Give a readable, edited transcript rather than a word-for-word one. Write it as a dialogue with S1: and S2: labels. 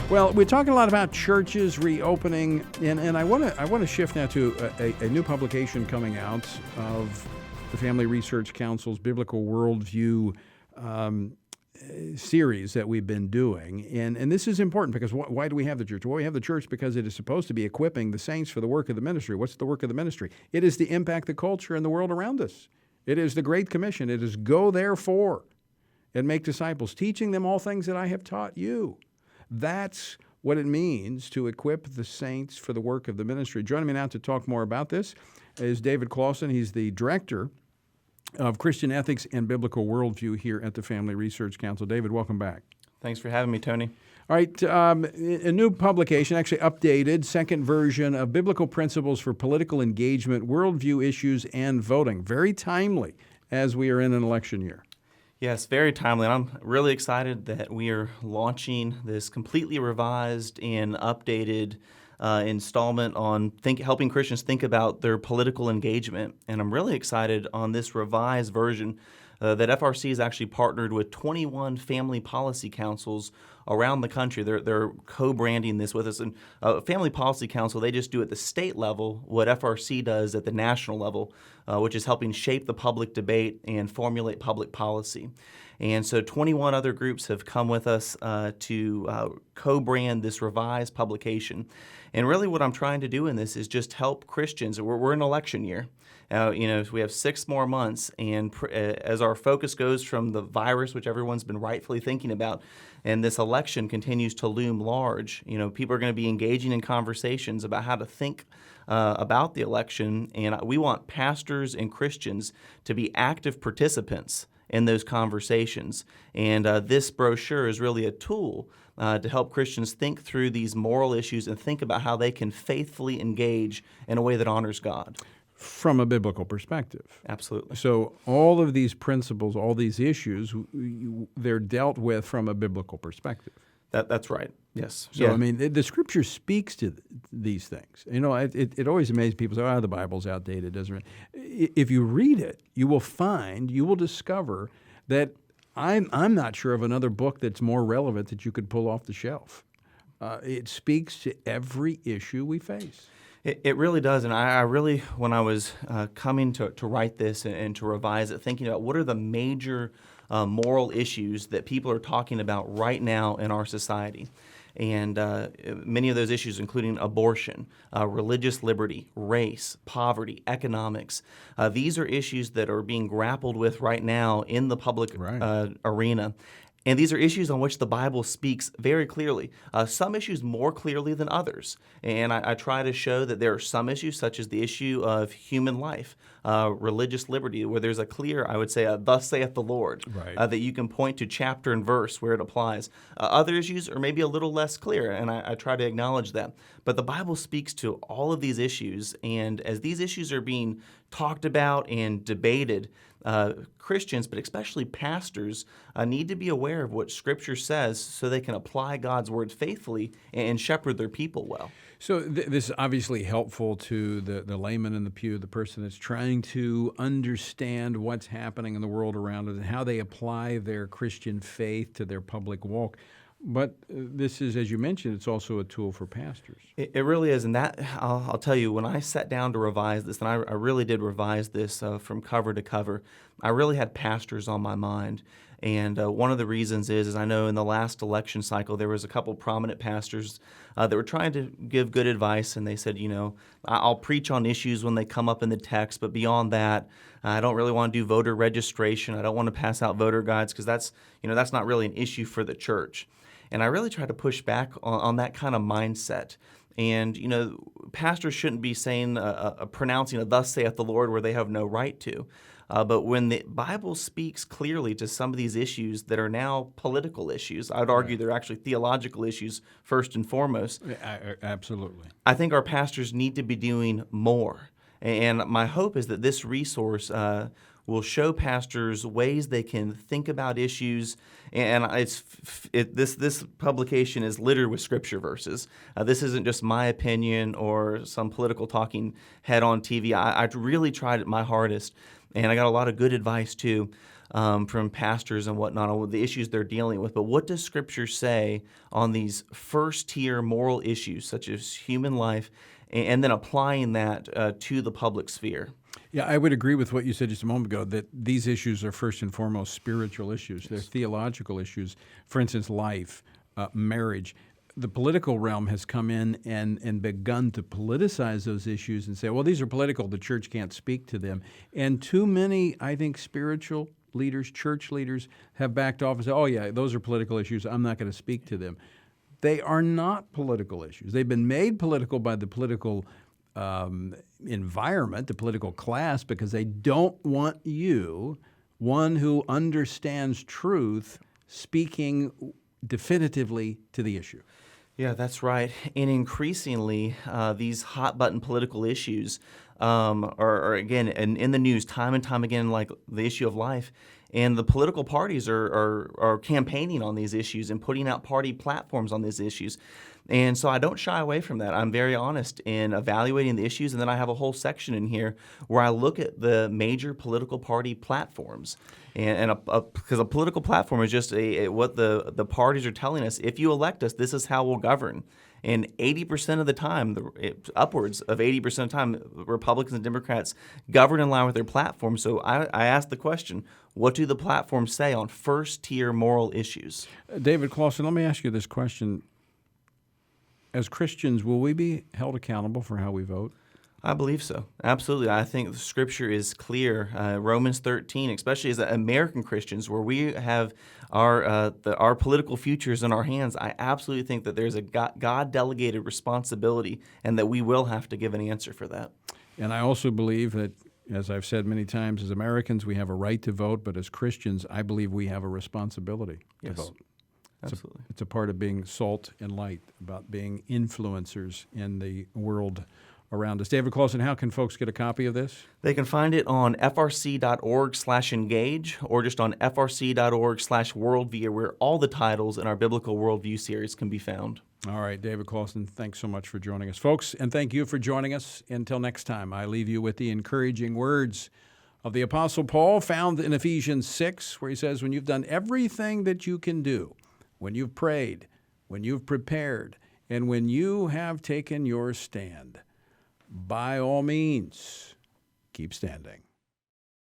S1: Well, we're talking a lot about churches reopening, and I want to shift now to a new publication coming out of the Family Research Council's Biblical Worldview series that we've been doing. And this is important because why do we have the church? Well, we have the church because it is supposed to be equipping the saints for the work of the ministry. What's the work of the ministry? It is to impact the culture and the world around us. It is the Great Commission. It is go therefore and make disciples, teaching them all things that I have taught you. That's what it means to equip the saints for the work of the ministry. Joining me now to talk more about this is David Closson. He's the director of Christian Ethics and Biblical Worldview here at the Family Research Council. David, welcome back.
S2: Thanks for having me, Tony.
S1: All right, a new publication, actually updated, second version of Biblical Principles for Political Engagement, Worldview Issues, and Voting. Very timely as we are in an election year.
S2: Yes, very timely. And I'm really excited that we are launching this completely revised and updated installment on helping Christians think about their political engagement. And I'm really excited on this revised version that FRC has actually partnered with 21 family policy councils around the country. They're co-branding this with us. And Family Policy Council, they just do at the state level what FRC does at the national level, which is helping shape the public debate and formulate public policy. And so 21 other groups have come with us to co-brand this revised publication. And really what I'm trying to do in this is just help Christians. We're in election year. We have 6 more months, and as our focus goes from the virus, which everyone's been rightfully thinking about, and this election continues to loom large, people are going to be engaging in conversations about how to think about the election, and we want pastors and Christians to be active participants in those conversations. And this brochure is really a tool to help Christians think through these moral issues and think about how they can faithfully engage in a way that honors God.
S1: From a biblical perspective.
S2: Absolutely.
S1: So all of these principles, all these issues, they're dealt with from a biblical perspective.
S2: That's right. Yes.
S1: So, yeah. The Scripture speaks to these things. It always amazes people. Say, the Bible's outdated. Doesn't. If you read it, you will discover that I'm not sure of another book that's more relevant that you could pull off the shelf. It speaks to every issue we face.
S2: It really does, and I really, when I was coming to write this and to revise it, thinking about what are the major moral issues that people are talking about right now in our society. And many of those issues, including abortion, religious liberty, race, poverty, economics. These are issues that are being grappled with right now in the public arena. And these are issues on which the Bible speaks very clearly, some issues more clearly than others. And I try to show that there are some issues, such as the issue of human life, religious liberty, where there's a clear, I would say, thus saith the Lord, that you can point to chapter and verse where it applies. Other issues are maybe a little less clear, and I try to acknowledge that. But the Bible speaks to all of these issues, and as these issues are being talked about and debated, Christians, but especially pastors, need to be aware of what Scripture says so they can apply God's Word faithfully and shepherd their people well.
S1: So this is obviously helpful to the layman in the pew, the person that's trying to understand what's happening in the world around them and how they apply their Christian faith to their public walk. But this is, as you mentioned, it's also a tool for pastors.
S2: It really is, and that I'll tell you, when I sat down to revise this, and I really did revise this from cover to cover, I really had pastors on my mind. And one of the reasons is I know in the last election cycle there was a couple prominent pastors that were trying to give good advice, and they said, I'll preach on issues when they come up in the text, but beyond that, I don't really want to do voter registration. I don't want to pass out voter guides because that's not really an issue for the church. And I really try to push back on that kind of mindset. And, pastors shouldn't be saying, pronouncing a thus saith the Lord where they have no right to. But when the Bible speaks clearly to some of these issues that are now political issues, I would argue they're actually theological issues first and foremost.
S1: Absolutely.
S2: I think our pastors need to be doing more. And my hope is that this resource will show pastors ways they can think about issues. And this publication is littered with scripture verses. This isn't just my opinion or some political talking head on TV. I really tried my hardest, and I got a lot of good advice too. from pastors and whatnot on the issues they're dealing with. But what does Scripture say on these first-tier moral issues, such as human life, and then applying that to the public sphere?
S1: Yeah, I would agree with what you said just a moment ago, that these issues are first and foremost spiritual issues. They're theological issues. For instance, life, marriage. The political realm has come in and begun to politicize those issues and say, well, these are political, the church can't speak to them. And too many, I think, spiritual leaders, church leaders, have backed off and said, oh, yeah, those are political issues, I'm not going to speak to them. They are not political issues. They've been made political by the political environment, the political class, because they don't want you, one who understands truth, speaking definitively to the issue.
S2: Yeah, that's right. And increasingly, these hot-button political issues are again, in the news time and time again, like the issue of life. And the political parties are campaigning on these issues and putting out party platforms on these issues. And so I don't shy away from that. I'm very honest in evaluating the issues, and then I have a whole section in here where I look at the major political party platforms. And because a political platform is just what the parties are telling us. If you elect us, this is how we'll govern. And 80% of the time, upwards of 80% of the time, Republicans and Democrats govern in line with their platform. So I ask the question, what do the platforms say on first-tier moral issues?
S1: David Closson, let me ask you this question. As Christians, will we be held accountable for how we vote?
S2: I believe so. Absolutely. I think the Scripture is clear. Romans 13, especially as American Christians, where we have our political futures in our hands, I absolutely think that there's a God-delegated responsibility and that we will have to give an answer for that.
S1: And I also believe that, as I've said many times, as Americans, we have a right to vote, but as Christians, I believe we have a responsibility to vote.
S2: Absolutely.
S1: It's a part of being salt and light, about being influencers in the world around us. David Closson, how can folks get a copy of this?
S2: They can find it on frc.org/engage or just on frc.org/worldview, where all the titles in our Biblical Worldview series can be found.
S1: All right, David Closson, thanks so much for joining us. Folks, and thank you for joining us. Until next time, I leave you with the encouraging words of the Apostle Paul found in Ephesians 6, where he says, when you've done everything that you can do, when you've prayed, when you've prepared, and when you have taken your stand, by all means, keep standing.